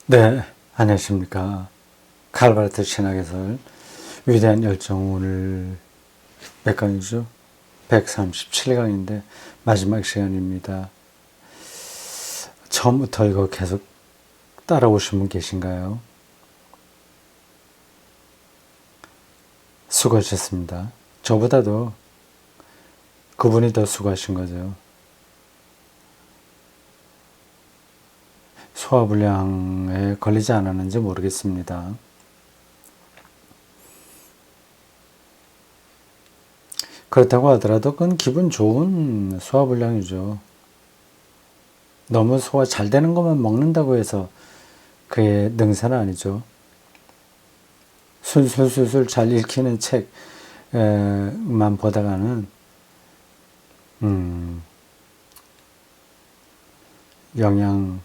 네, 안녕하십니까. 칼바르트 신학해설 위대한 열정, 오늘 몇 강이죠? 137강인데 마지막 시간입니다. 처음부터 이거 계속 따라오신 분 계신가요? 수고하셨습니다. 저보다도 그분이 더 수고하신 거죠. 소화불량에 걸리지 않았는지 모르겠습니다. 그렇다고 하더라도 그건 기분 좋은 소화불량이죠. 너무 소화 잘 되는 것만 먹는다고 해서 그게 능사는 아니죠. 술술술술 잘 읽히는 책만 보다가는 영양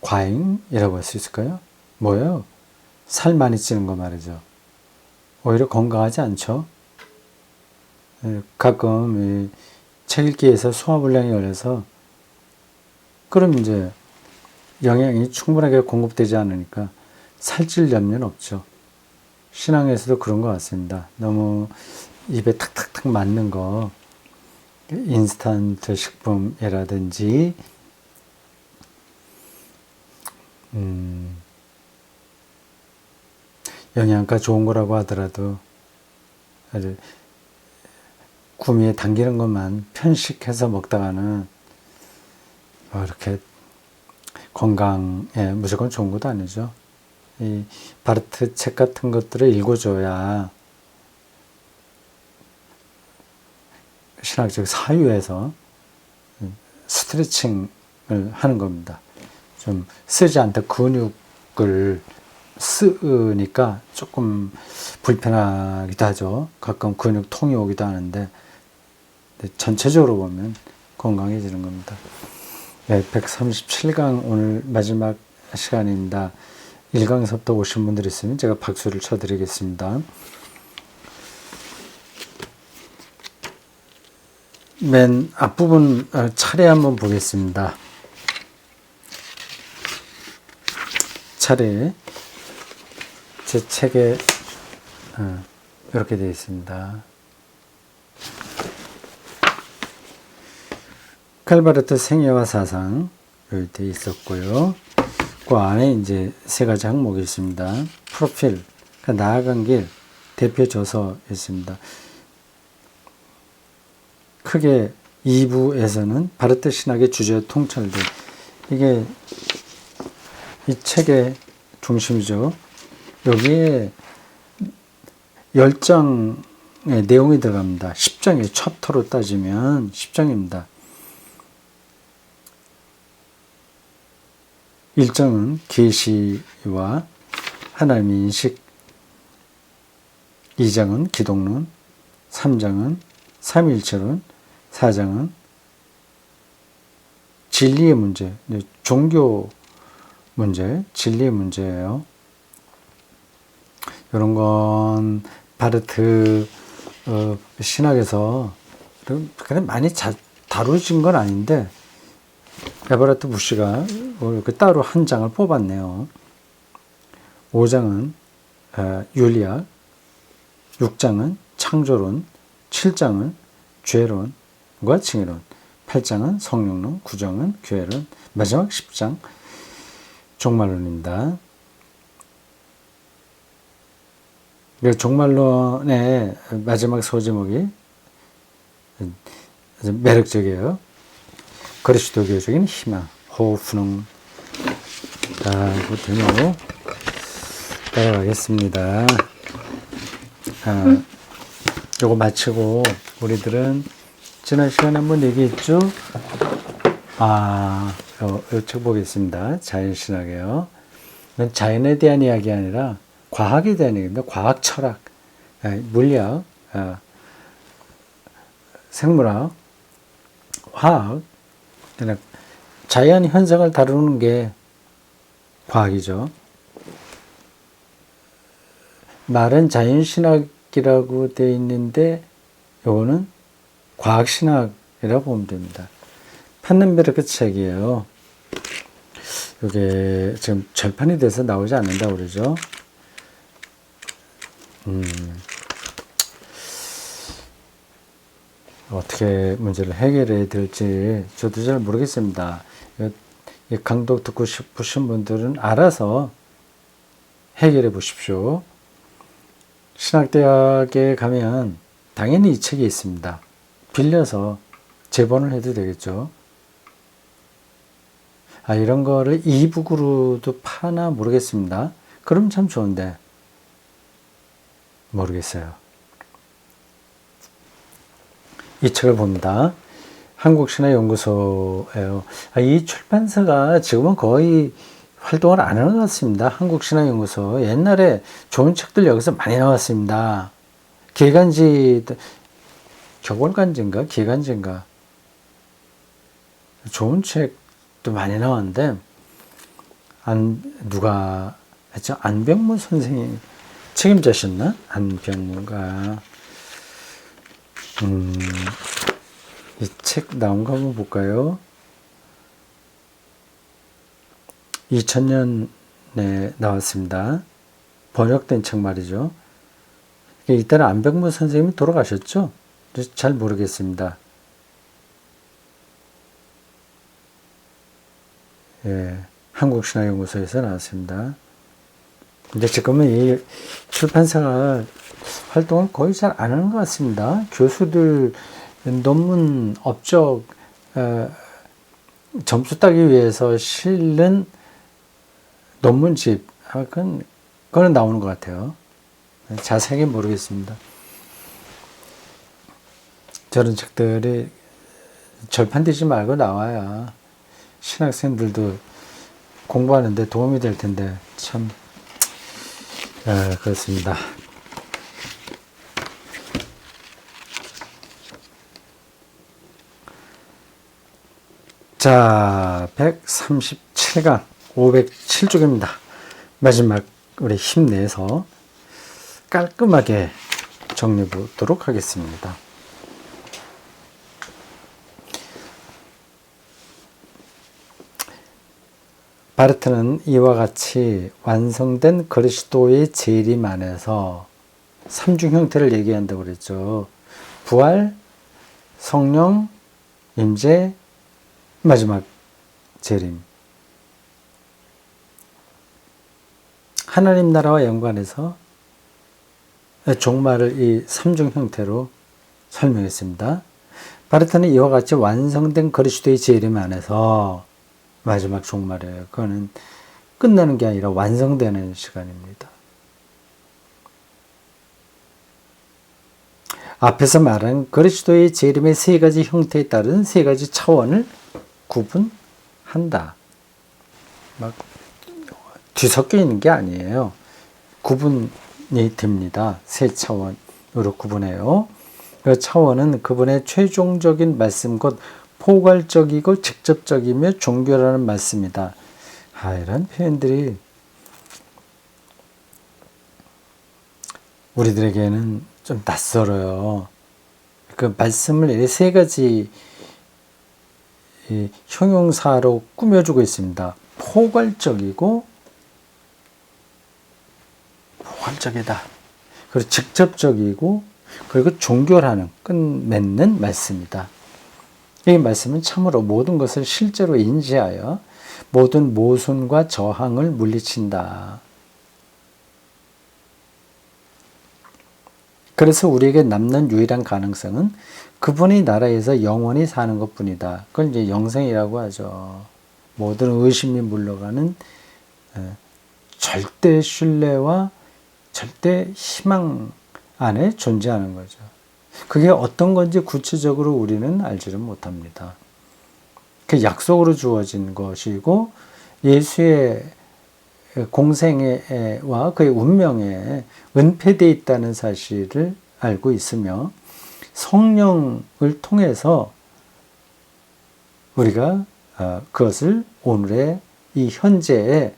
과잉이라고 할 수 있을까요? 뭐예요? 살 많이 찌는 거 말이죠. 오히려 건강하지 않죠. 가끔 책 읽기에서 소화불량이 걸려서 그럼 이제 영양이 충분하게 공급되지 않으니까 살찔 염려는 없죠. 신앙에서도 그런 것 같습니다. 너무 입에 탁탁탁 맞는 거, 인스턴트 식품이라든지 영양가 좋은 거라고 하더라도 아주 구미에 당기는 것만 편식해서 먹다가는 이렇게 건강에 무조건 좋은 것도 아니죠. 이 바르트 책 같은 것들을 읽어줘야 신학적 사유에서 스트레칭을 하는 겁니다. 좀 쓰지 않다 근육을 쓰니까 조금 불편하기도 하죠. 가끔 근육통이 오기도 하는데 전체적으로 보면 건강해지는 겁니다. 네, 137강 오늘 마지막 시간입니다. 1강에서부터 오신 분들 있으면 제가 박수를 쳐드리겠습니다. 맨 앞부분 차례 한번 보겠습니다. 차례 제 책에 이렇게 되어 있습니다. 칼바르트 생애와 사상 여기 되어 있었고요. 그 안에 이제 세 가지 항목이 있습니다. 프로필, 그러니까 나아간 길, 대표 저서 있습니다. 크게 2부에서는 바르트 신학의 주제 통찰들, 이게 이 책의 중심이죠. 여기에 10장의 내용이 들어갑니다. 10장의 챕터로 따지면 10장입니다. 1장은 계시와 하나님의 인식, 2장은 기독론, 3장은 삼위일체론, 4장은 진리의 문제, 종교 문제, 진리의 문제예요. 이런 건 바르트 신학에서 그냥 많이 다루어진 건 아닌데 에버라트 부시가 따로 한 장을 뽑았네요. 5장은 윤리학, 6장은 창조론, 7장은 죄론과 칭의론, 8장은 성령론, 9장은 교회론, 마지막 10장 종말론입니다. 종말론의 마지막 소제목이 아주 매력적이에요. 그리스도교적인 희망, 호프농. 그 제목 따라가겠습니다. 요거 마치고 우리들은 지난 시간에 한번 얘기했죠? 요 책 보겠습니다. 자연신학이에요. 이건 자연에 대한 이야기 아니라 과학에 대한 얘기입니다. 과학, 철학, 물리학, 생물학, 화학, 자연 현상을 다루는 게 과학이죠. 말은 자연신학이라고 되어 있는데 요거는 과학신학이라고 보면 됩니다. 판넨베르크 책이에요. 이게 지금 절판이 돼서 나오지 않는다고 그러죠. 어떻게 문제를 해결해야 될지 저도 잘 모르겠습니다. 이 강독 듣고 싶으신 분들은 알아서 해결해 보십시오. 신학대학에 가면 당연히 이 책이 있습니다. 빌려서 제본을 해도 되겠죠. 이런 거를 이북으로도 파나 모르겠습니다. 그럼 참 좋은데 모르겠어요. 이 책을 봅니다. 한국신화연구소예요. 이 출판사가 지금은 거의 활동을 안 하는 것 같습니다. 한국신화연구소. 옛날에 좋은 책들 여기서 많이 나왔습니다. 기간지, 격월간지인가? 기간지인가? 좋은 책도 많이 나왔는데, 누가 했죠? 안병무 선생님 책임자셨나? 안병무가. 이 책 나온 거 한번 볼까요? 2000년에 나왔습니다. 번역된 책 말이죠. 이때는 안병무 선생님이 돌아가셨죠? 잘 모르겠습니다. 예, 한국신화연구소에서 나왔습니다. 근데 지금은 이 출판사가 활동을 거의 잘 안 하는 것 같습니다. 교수들 논문 업적 점수 따기 위해서 실는 논문집 그건 나오는 것 같아요. 자세하게 모르겠습니다. 저런 책들이 절판되지 말고 나와야 신학생들도 공부하는데 도움이 될 텐데 참 그렇습니다. 자, 137강 507쪽입니다. 마지막 우리 힘내서 깔끔하게 정리해 보도록 하겠습니다. 바르트는 이와 같이 완성된 그리스도의 재림 안에서 삼중 형태를 얘기한다고 그랬죠. 부활, 성령, 임재, 마지막 재림. 하나님 나라와 연관해서 종말을 이 삼중 형태로 설명했습니다. 바르트는 이와 같이 완성된 그리스도의 재림 안에서 마지막 종말이에요. 그거는 끝나는 게 아니라 완성되는 시간입니다. 앞에서 말한 그리스도의 재림의 세 가지 형태에 따른 세 가지 차원을 구분한다. 막 뒤섞여 있는 게 아니에요. 구분이 됩니다. 세 차원으로 구분해요. 그 차원은 그분의 최종적인 말씀 곧 포괄적이고 직접적이며 종교라는 말씀이다. 이런 표현들이 우리들에게는 좀 낯설어요. 그 말씀을 세 가지 형용사로 꾸며주고 있습니다. 포괄적이다. 그리고 직접적이고 그리고 종교라는 끝맺는 말씀이다. 이 말씀은 참으로 모든 것을 실제로 인지하여 모든 모순과 저항을 물리친다. 그래서 우리에게 남는 유일한 가능성은 그분의 나라에서 영원히 사는 것뿐이다. 그걸 이제 영생이라고 하죠. 모든 의심이 물러가는 절대 신뢰와 절대 희망 안에 존재하는 거죠. 그게 어떤 건지 구체적으로 우리는 알지를 못합니다. 그 약속으로 주어진 것이고 예수의 공생애와 그의 운명에 은폐되어 있다는 사실을 알고 있으며 성령을 통해서 우리가 그것을 오늘의 이 현재의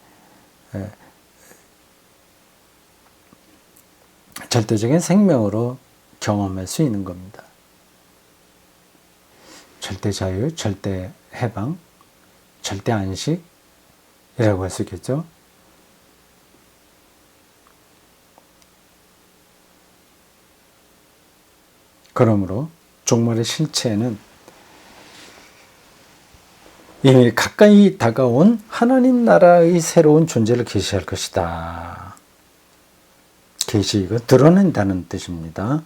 절대적인 생명으로 경험할 수 있는 겁니다. 절대 자유, 절대 해방, 절대 안식, 이라고 할 수 있겠죠. 그러므로 종말의 실체는 이미 가까이 다가온 하나님 나라의 새로운 존재를 계시할 것이다. 계시, 이거 드러낸다는 뜻입니다.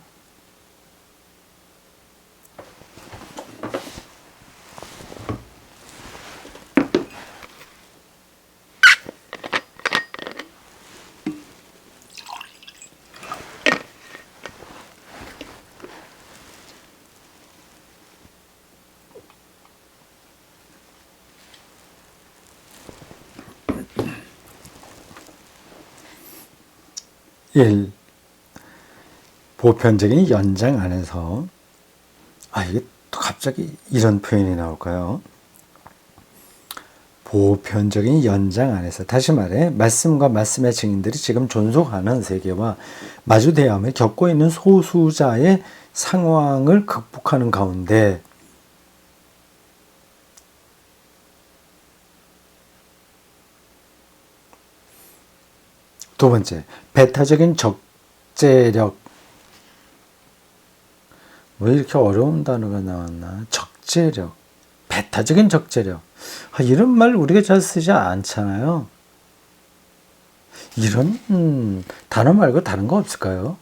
보편적인 연장 안에서, 이게 또 갑자기 이런 표현이 나올까요? 보편적인 연장 안에서, 다시 말해 말씀과 말씀의 증인들이 지금 존속하는 세계와 마주대함을 겪고 있는 소수자의 상황을 극복하는 가운데 두 번째, 배타적인 적재력. 왜 이렇게 어려운 단어가 나왔나? 적재력. 배타적인 적재력. 이런 말 우리가 잘 쓰지 않잖아요. 이런 단어 말고 다른 거 없을까요?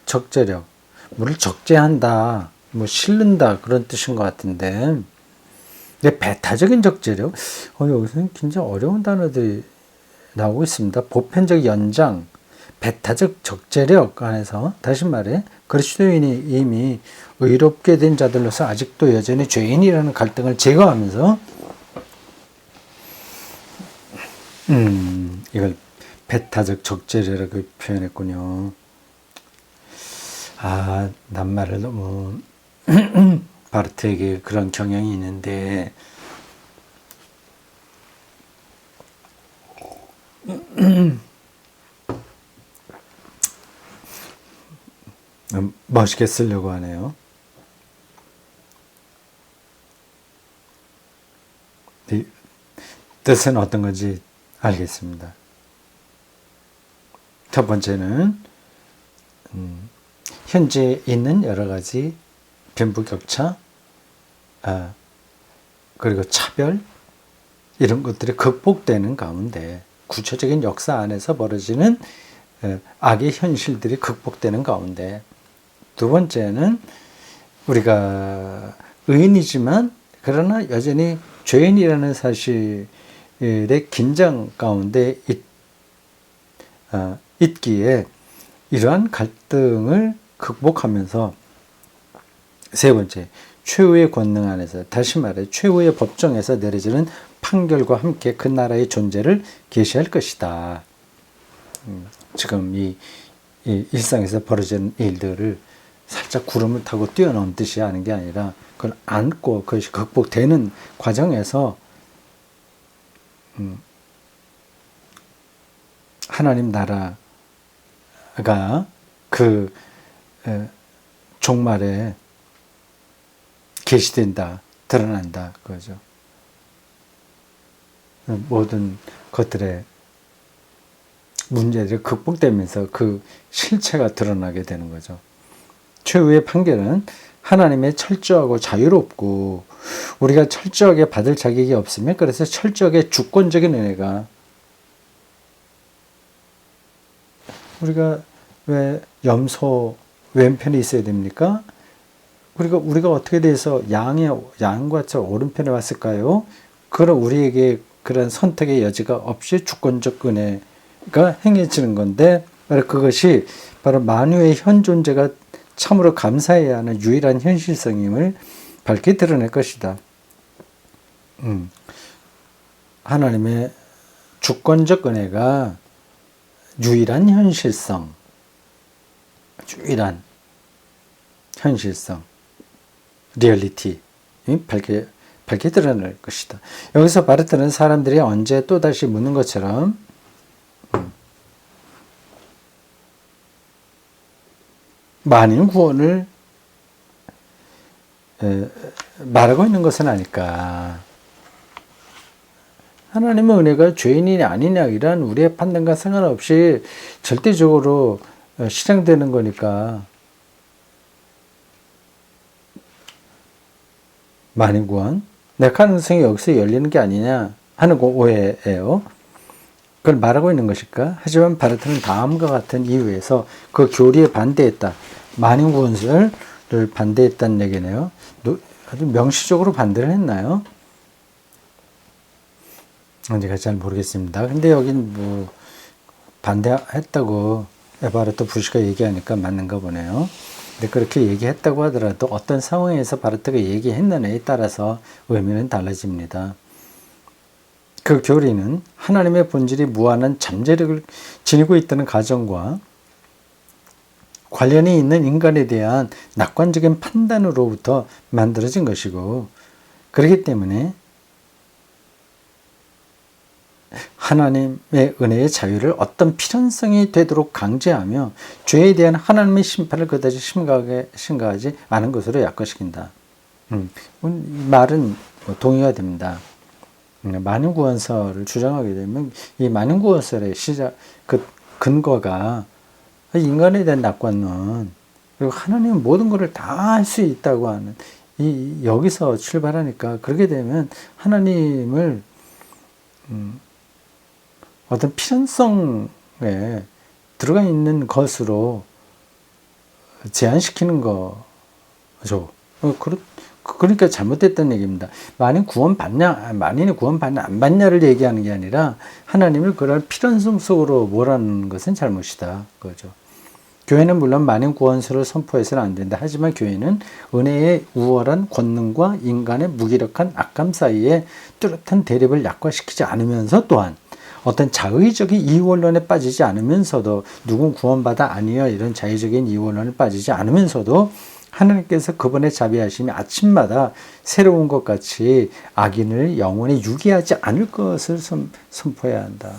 적재력. 물을 적재한다, 뭐 실른다, 그런 뜻인 것 같은데. 근데 배타적인 적재력? 여기서는 굉장히 어려운 단어들이 나오고 있습니다. 보편적 연장, 배타적 적재력 안에서, 다시 말해 그리스도인이 이미 의롭게 된 자들로서 아직도 여전히 죄인이라는 갈등을 제거하면서 이걸 배타적 적재력이라고 표현했군요. 낱말을 너무 바르트에게 그런 경향이 있는데 멋있게 쓰려고 하네요. 이 뜻은 어떤 건지 알겠습니다. 첫 번째는 현재 있는 여러 가지 빈부격차, 그리고 차별, 이런 것들이 극복되는 가운데, 구체적인 역사 안에서 벌어지는 악의 현실들이 극복되는 가운데, 두 번째는 우리가 의인이지만 그러나 여전히 죄인이라는 사실의 긴장 가운데 있기에 이러한 갈등을 극복하면서, 세 번째, 최후의 권능 안에서, 다시 말해 최후의 법정에서 내려지는 판결과 함께 그 나라의 존재를 계시할 것이다. 지금 이 일상에서 벌어지는 일들을 살짝 구름을 타고 뛰어넘듯이 하는 게 아니라 그걸 안고 그것이 극복되는 과정에서 하나님 나라가 그 종말에 계시된다, 드러난다, 그거죠. 모든 것들의 문제들이 극복되면서 그 실체가 드러나게 되는 거죠. 최후의 판결은 하나님의 철저하고 자유롭고 우리가 철저하게 받을 자격이 없으면, 그래서 철저하게 주권적인 은혜가, 우리가 왜 염소 왼편에 있어야 됩니까? 그리고 우리가 어떻게 돼서 양과 오른편에 왔을까요? 그럼 우리에게 그런 선택의 여지가 없이 주권적 은혜가 행해지는 건데, 바로 그것이 바로 만유의 현 존재가 참으로 감사해야 하는 유일한 현실성임을 밝게 드러낼 것이다. 하나님의 주권적 은혜가 유일한 현실성, 리얼리티, 밝게 드러낼 것이다. 여기서 바르트는 사람들이 언제 또다시 묻는 것처럼 만인 구원을 말하고 있는 것은 아닐까. 하나님의 은혜가 죄인이냐 아니냐 이런 우리의 판단과 상관없이 절대적으로 실행되는 거니까 만인구원 내 가능성이 여기서 열리는 게 아니냐 하는 거 오해예요. 그걸 말하고 있는 것일까? 하지만 바르트는 다음과 같은 이유에서 그 교리에 반대했다. 만인구원을 반대했다는 얘기네요. 아주 명시적으로 반대를 했나요? 제가 잘 모르겠습니다. 근데 여긴 뭐 반대했다고 바르트 부시가 얘기하니까 맞는가 보네요. 근데 그렇게 얘기했다고 하더라도 어떤 상황에서 바르트가 얘기했느냐에 따라서 의미는 달라집니다. 그 교리는 하나님의 본질이 무한한 잠재력을 지니고 있다는 가정과 관련이 있는 인간에 대한 낙관적인 판단으로부터 만들어진 것이고, 그렇기 때문에 하나님의 은혜의 자유를 어떤 필연성이 되도록 강제하며 죄에 대한 하나님의 심판을 그다지 심각하지 않은 것으로 약화시킨다. 이 말은 동의가 됩니다. 만인구원설을 주장하게 되면 이 만인구원설의 시작, 그 근거가 인간에 대한 낙관론, 그리고 하나님은 모든 것을 다 할 수 있다고 하는 여기서 출발하니까, 그렇게 되면 하나님을 어떤 필연성에 들어가 있는 것으로 제한시키는 거죠. 그러니까 잘못됐다는 얘기입니다. 만인이 구원받냐 안 받냐를 얘기하는 게 아니라 하나님을 그럴 필연성 속으로 몰아넣는 것은 잘못이다. 그거죠. 교회는 물론 만인 구원설을 선포해서는 안 된다. 하지만 교회는 은혜의 우월한 권능과 인간의 무기력한 악감 사이에 뚜렷한 대립을 약화시키지 않으면서, 또한 어떤 자의적인 이원론에 빠지지 않으면서도, 누군 구원받아 아니여 이런 자의적인 이원론에 빠지지 않으면서도 하나님께서 그분의 자비하심이 아침마다 새로운 것 같이 악인을 영원히 유기하지 않을 것을 선포해야 한다.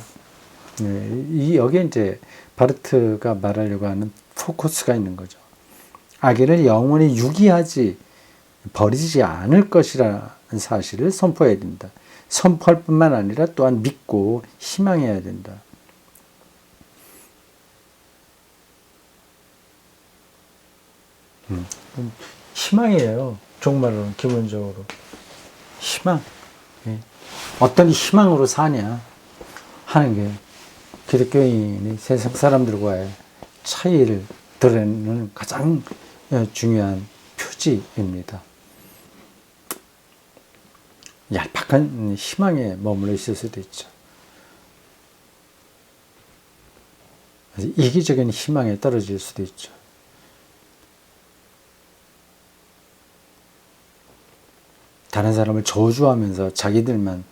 여기에 이제 바르트가 말하려고 하는 포커스가 있는 거죠. 악인을 영원히 유기하지 버리지 않을 것이라는 사실을 선포해야 된다. 선포할 뿐만 아니라 또한 믿고 희망해야 된다. 희망이에요. 종말은 기본적으로 희망. 어떤 희망으로 사냐 하는 게 기독교인이 세상 사람들과의 차이를 드러내는 가장 중요한 표지입니다. 얄팍한 희망에 머물러 있을 수도 있죠. 이기적인 희망에 떨어질 수도 있죠. 다른 사람을 저주하면서 자기들만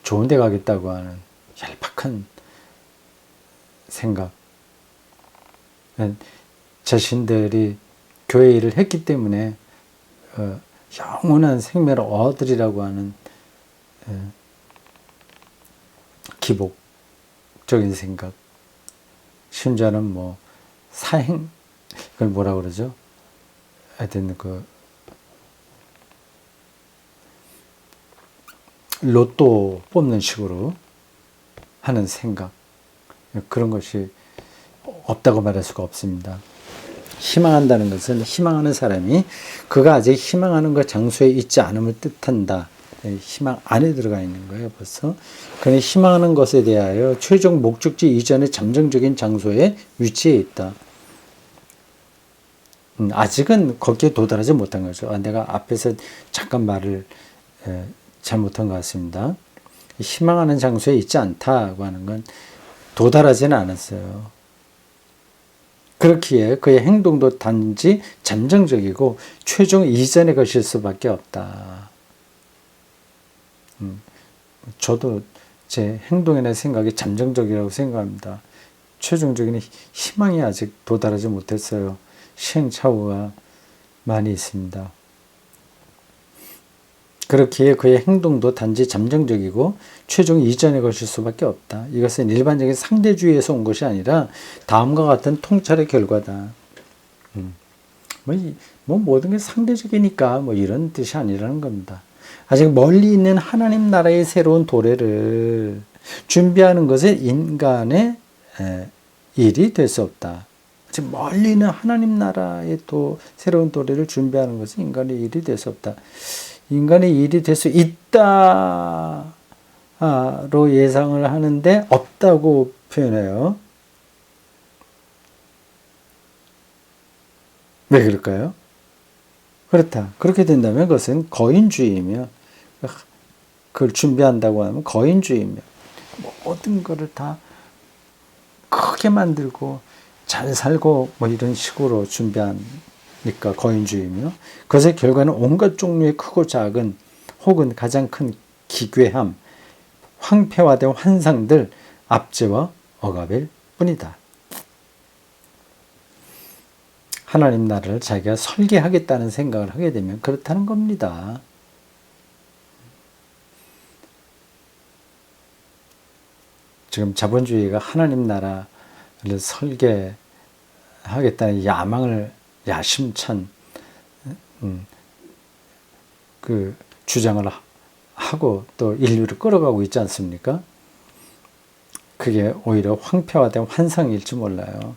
좋은 데 가겠다고 하는 얄팍한 생각. 자신들이 교회 일을 했기 때문에 영원한 생명을 얻으리라고 하는 기복적인 생각. 심지어는 뭐 사행, 그걸 뭐라 그러죠? 하여튼 로또 뽑는 식으로 하는 생각, 그런 것이 없다고 말할 수가 없습니다. 희망한다는 것은 희망하는 사람이 그가 아직 희망하는 것 장소에 있지 않음을 뜻한다. 희망 안에 들어가 있는 거예요, 벌써. 그는 희망하는 것에 대하여 최종 목적지 이전의 잠정적인 장소에 위치해 있다. 아직은 거기에 도달하지 못한 거죠. 내가 앞에서 잠깐 말을 잘못한 것 같습니다. 희망하는 장소에 있지 않다고 하는 건 도달하지는 않았어요. 그렇기에 그의 행동도 단지 잠정적이고 최종 이전의 것일 수밖에 없다. 저도 제 행동이나 생각이 잠정적이라고 생각합니다. 최종적인 희망이 아직 도달하지 못했어요. 시행착오가 많이 있습니다. 그렇기에 그의 행동도 단지 잠정적이고 최종 이전의 것일 수밖에 없다. 이것은 일반적인 상대주의에서 온 것이 아니라 다음과 같은 통찰의 결과다. 모든 게 상대적이니까 이런 뜻이 아니라는 겁니다. 아직 멀리 있는 하나님 나라의 새로운 도래를 준비하는 것은 인간의 일이 될 수 없다. 지금 멀리 있는 하나님 나라의 또 새로운 도래를 준비하는 것은 인간의 일이 될 수 없다. 인간의 일이 될 수 있다로 예상을 하는데 없다고 표현해요. 왜 그럴까요? 그렇다. 그렇게 된다면 그것은 거인주의이며, 그걸 준비한다고 하면 거인주의이며, 모든 것을 다 크게 만들고 잘 살고 뭐 이런 식으로 준비하니까 거인주의이며, 그것의 결과는 온갖 종류의 크고 작은 혹은 가장 큰 기괴함, 황폐화된 환상들, 압제와 억압일 뿐이다. 하나님 나라를 자기가 설계하겠다는 생각을 하게 되면 그렇다는 겁니다. 지금 자본주의가 하나님 나라를 설계하겠다는 야망을 야심찬 그 주장을 하고 또 인류를 끌어가고 있지 않습니까? 그게 오히려 황폐화된 환상일지 몰라요.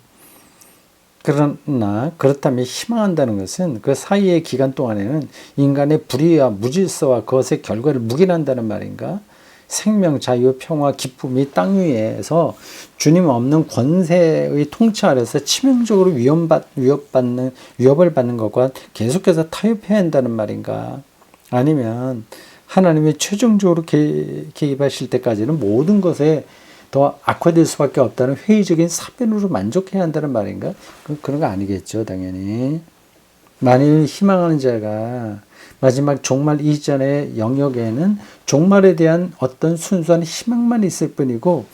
그러나 그렇다면 희망한다는 것은 그 사이의 기간 동안에는 인간의 불의와 무질서와 그것의 결과를 묵인한다는 말인가? 생명, 자유, 평화, 기쁨이 땅 위에서 주님 없는 권세의 통치 아래서 치명적으로 위협을 받는 것과 계속해서 타협해야 한다는 말인가? 아니면 하나님이 최종적으로 개입하실 때까지는 모든 것에 더 악화될 수밖에 없다는 회의적인 사변으로 만족해야 한다는 말인가? 그런 거 아니겠죠, 당연히. 만일 희망하는 자가 마지막 종말 이전의 영역에는 종말에 대한 어떤 순수한 희망만 있을 뿐이고,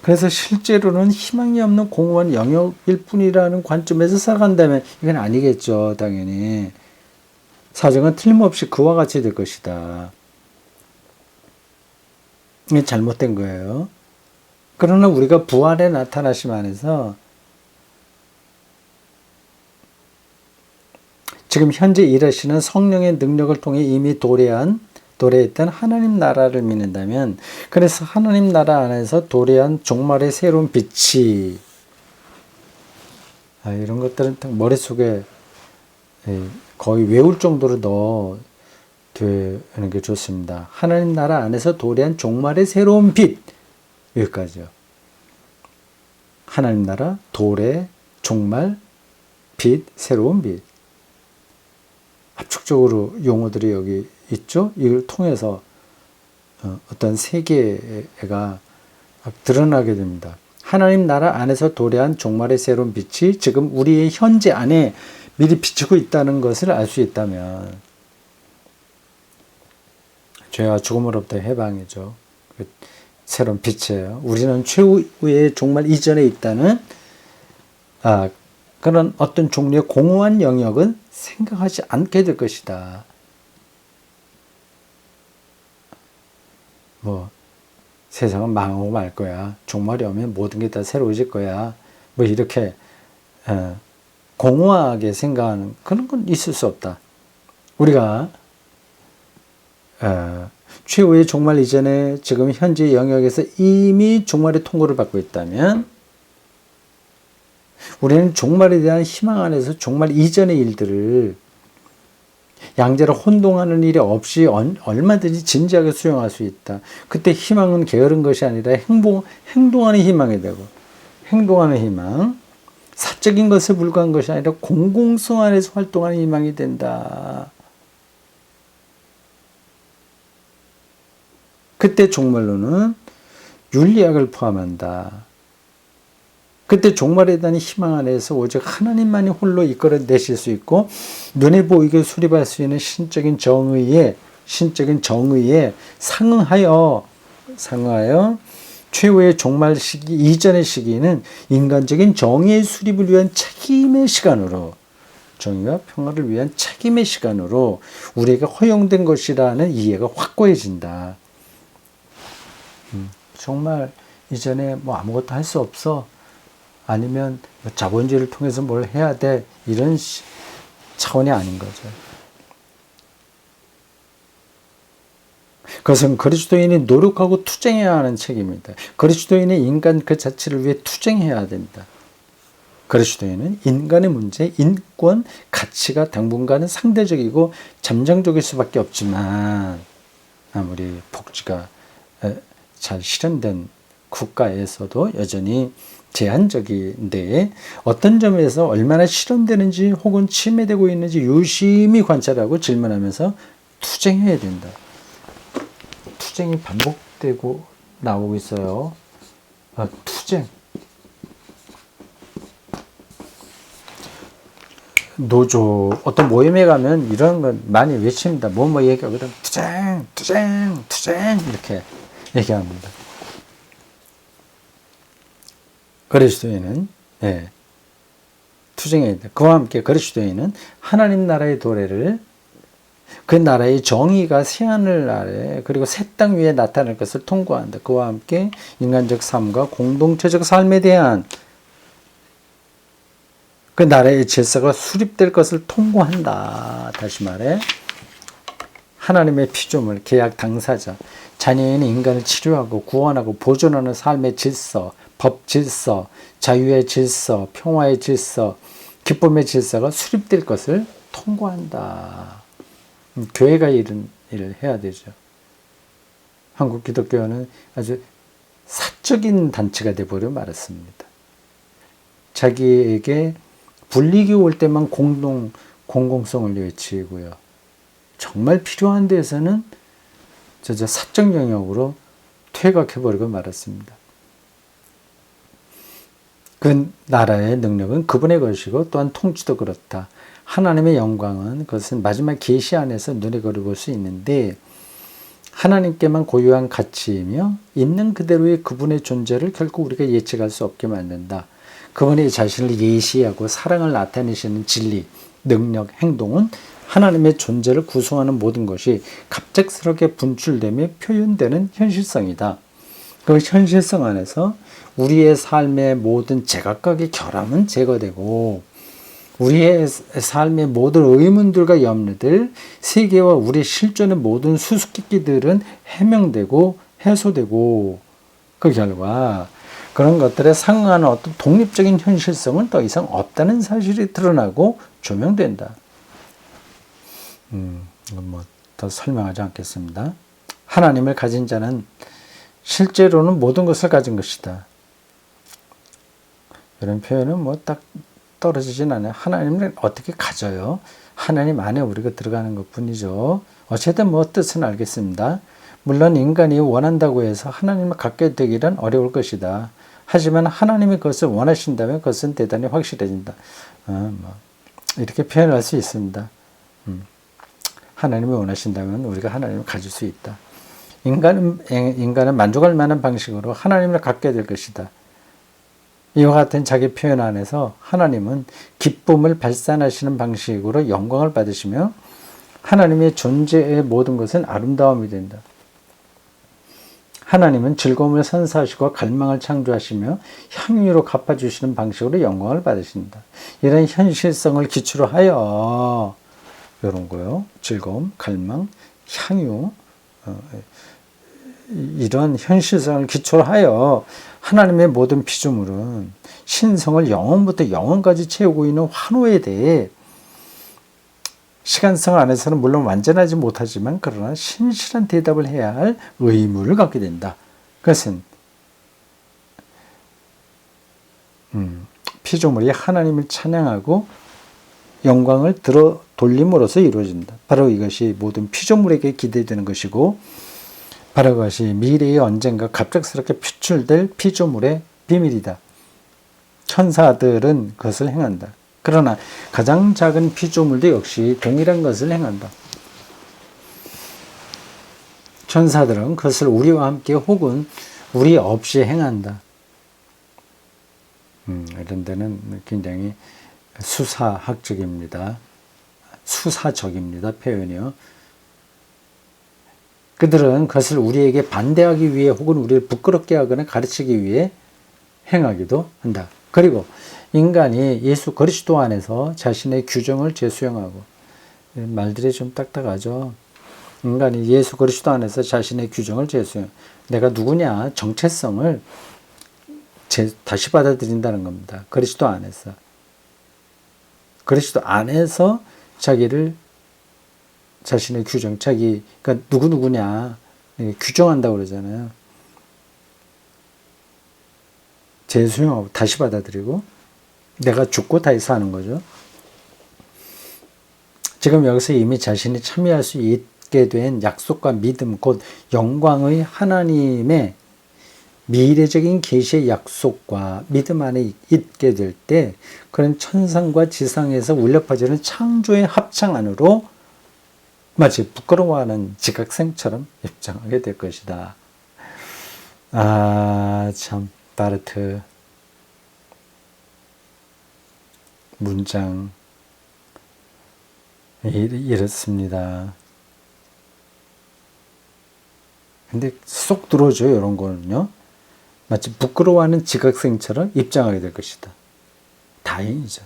그래서 실제로는 희망이 없는 공허한 영역일 뿐이라는 관점에서 살아간다면 이건 아니겠죠, 당연히. 사정은 틀림없이 그와 같이 될 것이다. 이게 잘못된 거예요. 그러나 우리가 부활의 나타나심 안에서 지금 현재 일하시는 성령의 능력을 통해 이미 도래했던 하나님 나라를 믿는다면, 그래서 하나님 나라 안에서 도래한 종말의 새로운 빛이, 이런 것들은 머릿속에 거의 외울 정도로 넣어두는 게 좋습니다. 하나님 나라 안에서 도래한 종말의 새로운 빛, 여기까지요. 하나님 나라, 도래, 종말, 빛, 새로운 빛. 압축적으로 용어들이 여기 있죠. 이걸 통해서 어떤 세계가 드러나게 됩니다. 하나님 나라 안에서 도래한 종말의 새로운 빛이 지금 우리의 현재 안에 미리 비추고 있다는 것을 알 수 있다면, 죄와 죽음으로부터 해방이죠. 새로운 빛이에요. 우리는 최후의 종말 이전에 있다는 그런 어떤 종류의 공허한 영역은 생각하지 않게 될 것이다. 세상은 망하고 말 거야. 종말이 오면 모든 게 다 새로워질 거야. 이렇게 공허하게 생각하는 그런 건 있을 수 없다. 우리가 최후의 종말 이전에 지금 현재 영역에서 이미 종말의 통고를 받고 있다면, 우리는 종말에 대한 희망 안에서 종말 이전의 일들을 양자로 혼동하는 일이 없이 얼마든지 진지하게 수용할 수 있다. 그때 희망은 게으른 것이 아니라 행동하는 희망이 되고, 행동하는 희망, 사적인 것에 불과한 것이 아니라 공공성 안에서 활동하는 희망이 된다. 그때 종말로는 윤리학을 포함한다. 그때 종말에 대한 희망 안에서 오직 하나님만이 홀로 이끌어내실 수 있고, 눈에 보이게 수립할 수 있는 신적인 정의에 상응하여 최후의 종말 시기 이전의 시기는 인간적인 정의의 수립을 위한 책임의 시간으로, 정의와 평화를 위한 책임의 시간으로 우리에게 허용된 것이라는 이해가 확고해진다. 정말 이전에 아무것도 할 수 없어, 아니면 자본주의를 통해서 뭘 해야 돼, 이런 차원이 아닌 거죠. 그것은 그리스도인이 노력하고 투쟁해야 하는 책입니다. 그리스도인이 인간 그 자체를 위해 투쟁해야 된다. 그리스도인은 인간의 문제, 인권, 가치가 당분간은 상대적이고 잠정적일 수밖에 없지만 아무리 복지가 잘 실현된 국가에서도 여전히 제한적인데 어떤 점에서 얼마나 실현되는지 혹은 침해되고 있는지 유심히 관찰하고 질문하면서 투쟁해야 된다. 투쟁이 반복되고 나오고 있어요. 투쟁. 노조 어떤 모임에 가면 이런 건 많이 외칩니다. 뭐뭐 얘기하거든. 투쟁, 투쟁, 투쟁 이렇게 얘기합니다. 그리스도인은 투쟁해야 돼. 그와 함께 그리스도인은 하나님 나라의 도래를 그 나라의 정의가 새하늘 아래 그리고 새 땅 위에 나타날 것을 통고한다. 그와 함께 인간적 삶과 공동체적 삶에 대한 그 나라의 질서가 수립될 것을 통고한다. 다시 말해 하나님의 피조물, 계약 당사자, 자녀인 인간을 치료하고 구원하고 보존하는 삶의 질서, 법 질서, 자유의 질서, 평화의 질서, 기쁨의 질서가 수립될 것을 통고한다. 교회가 이런 일을 해야 되죠. 한국 기독교는 아주 사적인 단체가 되어버려 말았습니다. 자기에게 불리기 올 때만 공공성을 외치고요. 정말 필요한 데에서는 사적 영역으로 퇴각해버리고 말았습니다. 그 나라의 능력은 그분의 것이고 또한 통치도 그렇다. 하나님의 영광은 그것은 마지막 계시 안에서 눈에 거려볼 수 있는데 하나님께만 고유한 가치이며 있는 그대로의 그분의 존재를 결코 우리가 예측할 수 없게 만든다. 그분의 자신을 예시하고 사랑을 나타내시는 진리, 능력, 행동은 하나님의 존재를 구성하는 모든 것이 갑작스럽게 분출되며 표현되는 현실성이다. 그 현실성 안에서 우리의 삶의 모든 제각각의 결함은 제거되고 우리의 삶의 모든 의문들과 염려들, 세계와 우리 실존의 모든 수수께끼들은 해명되고 해소되고 그 결과 그런 것들에 상응하는 어떤 독립적인 현실성은 더 이상 없다는 사실이 드러나고 조명된다. 이건 더 설명하지 않겠습니다. 하나님을 가진 자는 실제로는 모든 것을 가진 것이다. 이런 표현은 딱 떨어지진 않아요. 하나님을 어떻게 가져요? 하나님 안에 우리가 들어가는 것 뿐이죠. 어쨌든 뜻은 알겠습니다. 물론 인간이 원한다고 해서 하나님을 갖게 되기란 어려울 것이다. 하지만 하나님이 그것을 원하신다면 그것은 대단히 확실해진다. 이렇게 표현할 수 있습니다. 하나님이 원하신다면 우리가 하나님을 가질 수 있다. 인간은 만족할 만한 방식으로 하나님을 갖게 될 것이다. 이와 같은 자기 표현 안에서 하나님은 기쁨을 발산하시는 방식으로 영광을 받으시며 하나님의 존재의 모든 것은 아름다움이 된다. 하나님은 즐거움을 선사하시고 갈망을 창조하시며 향유로 갚아주시는 방식으로 영광을 받으신다. 이런 현실성을 기초로 하여 이런 거요. 즐거움, 갈망, 향유 이런 현실성을 기초로 하여 하나님의 모든 피조물은 신성을 영원부터 영원까지 채우고 있는 환호에 대해 시간성 안에서는 물론 완전하지 못하지만 그러나 신실한 대답을 해야 할 의무를 갖게 된다. 그것은 피조물이 하나님을 찬양하고 영광을 돌림으로써 이루어진다. 바로 이것이 모든 피조물에게 기대되는 것이고 바로 그것이 미래에 언젠가 갑작스럽게 표출될 피조물의 비밀이다. 천사들은 그것을 행한다. 그러나 가장 작은 피조물도 역시 동일한 것을 행한다. 천사들은 그것을 우리와 함께 혹은 우리 없이 행한다. 이런 데는 굉장히 수사학적입니다. 수사적입니다. 표현이요. 그들은 그것을 우리에게 반대하기 위해 혹은 우리를 부끄럽게 하거나 가르치기 위해 행하기도 한다. 그리고 인간이 예수 그리스도 안에서 자신의 규정을 재수행하고 말들이 좀 딱딱하죠. 인간이 예수 그리스도 안에서 자신의 규정을 제수해. 내가 누구냐? 정체성을 다시 받아들인다는 겁니다. 그리스도 안에서. 그리스도 안에서 자신의 규정, 그러니까 누구냐 규정한다고 그러잖아요. 재수용하고 다시 받아들이고 내가 죽고 다시 사는 거죠. 지금 여기서 이미 자신이 참여할 수 있게 된 약속과 믿음, 곧 영광의 하나님의 미래적인 계시의 약속과 믿음 안에 있게 될 때 그런 천상과 지상에서 울려 퍼지는 창조의 합창 안으로 마치 부끄러워하는 지각생처럼 입장하게 될 것이다. 참 바르트 문장 이렇습니다. 근데 쏙 들어오죠. 이런 거는요. 마치 부끄러워하는 지각생처럼 입장하게 될 것이다. 다행이죠.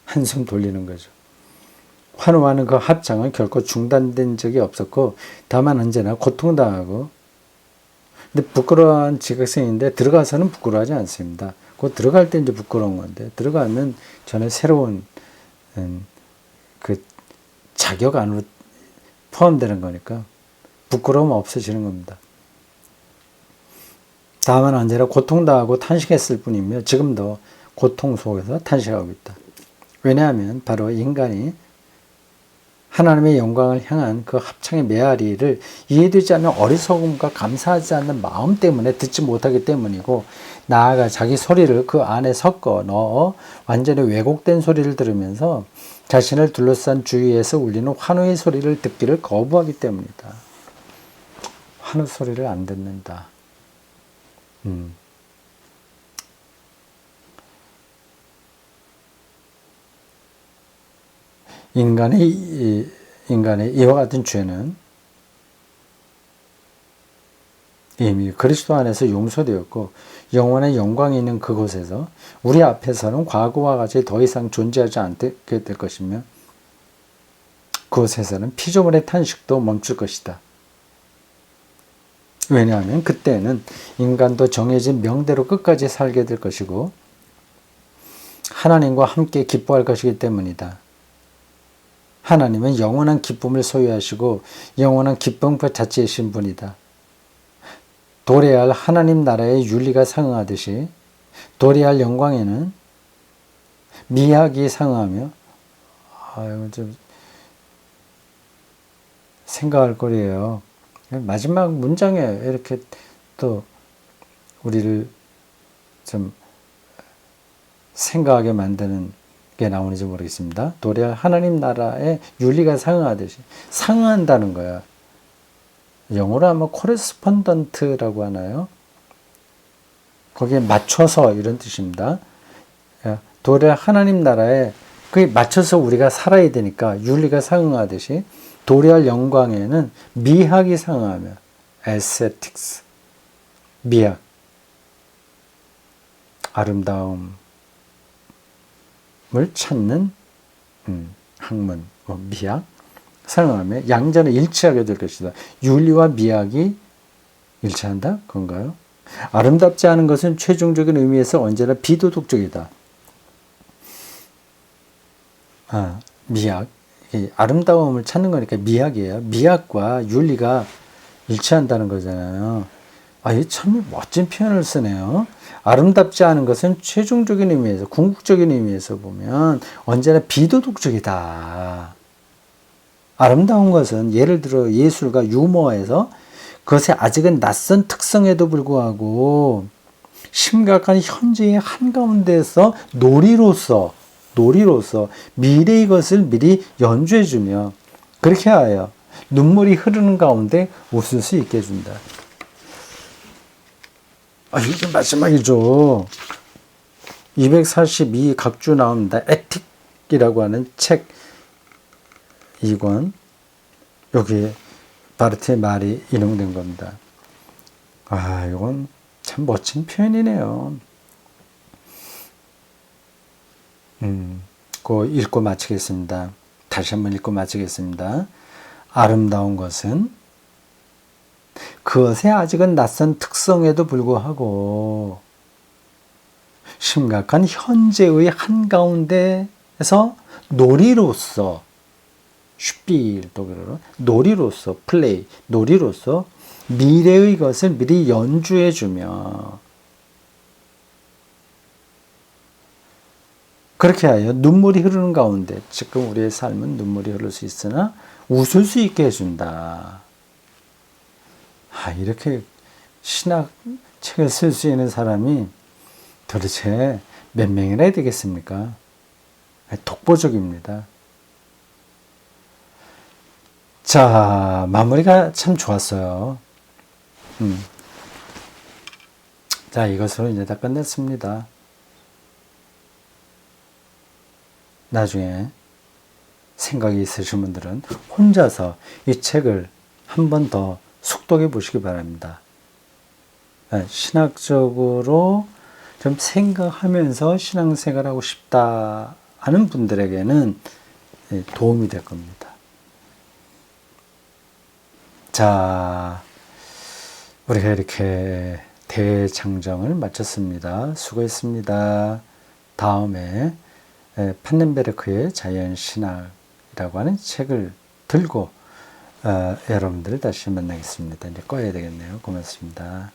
한숨 돌리는 거죠. 환호하는 그 합창은 결코 중단된 적이 없었고 다만 언제나 고통당하고 근데 부끄러운 지각생인데 들어가서는 부끄러워하지 않습니다. 곧 들어갈 때 이제 부끄러운 건데 들어가면 전에 새로운 그 자격 안으로 포함되는 거니까 부끄러움 없어지는 겁니다. 다만 언제나 고통당하고 탄식했을 뿐이며 지금도 고통 속에서 탄식하고 있다. 왜냐하면 바로 인간이 하나님의 영광을 향한 그 합창의 메아리를 이해되지 않는 어리석음과 감사하지 않는 마음 때문에 듣지 못하기 때문이고 나아가 자기 소리를 그 안에 섞어 넣어 완전히 왜곡된 소리를 들으면서 자신을 둘러싼 주위에서 울리는 환호의 소리를 듣기를 거부하기 때문이다. 환호 소리를 안 듣는다. 인간의 이와 같은 죄는 이미 그리스도 안에서 용서되었고 영원한 영광이 있는 그곳에서 우리 앞에서는 과거와 같이 더 이상 존재하지 않게 될 것이며 그곳에서는 피조물의 탄식도 멈출 것이다. 왜냐하면 그때는 인간도 정해진 명대로 끝까지 살게 될 것이고 하나님과 함께 기뻐할 것이기 때문이다. 하나님은 영원한 기쁨을 소유하시고 영원한 기쁨 그 자체이신 분이다. 도래할 하나님 나라의 윤리가 상응하듯이 도래할 영광에는 미학이 상응하며 이건 좀 생각할 거리예요. 마지막 문장에 이렇게 또 우리를 좀 생각하게 만드는 게 나오는지 모르겠습니다. 도래할 하나님 나라의 윤리가 상응하듯이 상응한다는 거야. 영어로 하면 코레스폰던트라고 하나요? 거기에 맞춰서 이런 뜻입니다. 도래할 하나님 나라에 그게 맞춰서 우리가 살아야 되니까 윤리가 상응하듯이 도래할 영광에는 미학이 상응하며 에스테틱스 미학 아름다움을 찾는 학문 미학 상응하며 양자는 일치하게 될 것이다. 윤리와 미학이 일치한다? 그건가요? 아름답지 않은 것은 최종적인 의미에서 언제나 비도덕적이다. 미학 아름다움을 찾는 거니까 미학이에요. 미학과 윤리가 일치한다는 거잖아요. 이 참 멋진 표현을 쓰네요. 아름답지 않은 것은 최종적인 의미에서 궁극적인 의미에서 보면 언제나 비도덕적이다. 아름다운 것은 예를 들어 예술과 유머에서 그것의 아직은 낯선 특성에도 불구하고 심각한 현재의 한가운데서 놀이로서 미래의 것을 미리 연주해주며 그렇게 하여 눈물이 흐르는 가운데 웃을 수 있게 해준다. 이게 마지막이죠. 242 각주 나옵니다. 에틱이라고 하는 책 2권 여기에 바르트의 말이 인용된 겁니다. 이건 참 멋진 표현이네요. 그거 읽고 마치겠습니다. 다시 한번 읽고 마치겠습니다. 아름다운 것은 그것의 아직은 낯선 특성에도 불구하고 심각한 현재의 한가운데에서 놀이로서 슈필 독일어로 놀이로서 플레이 놀이로서 미래의 것을 미리 연주해 주며 그렇게 하여 눈물이 흐르는 가운데 지금 우리의 삶은 눈물이 흐를 수 있으나 웃을 수 있게 해준다. 이렇게 신학 책을 쓸 수 있는 사람이 도대체 몇 명이나 되겠습니까? 독보적입니다. 자, 마무리가 참 좋았어요. 자, 이것으로 이제 다 끝냈습니다. 나중에 생각이 있으신 분들은 혼자서 이 책을 한 번 더 숙독해 보시기 바랍니다. 신학적으로 좀 생각하면서 신앙생활하고 싶다 하는 분들에게는 도움이 될 겁니다. 자, 우리가 이렇게 대장정을 마쳤습니다. 수고했습니다. 다음에 판넨베르크의 자연신학이라고 하는 책을 들고 여러분들을 다시 만나겠습니다. 이제 꺼야 되겠네요. 고맙습니다.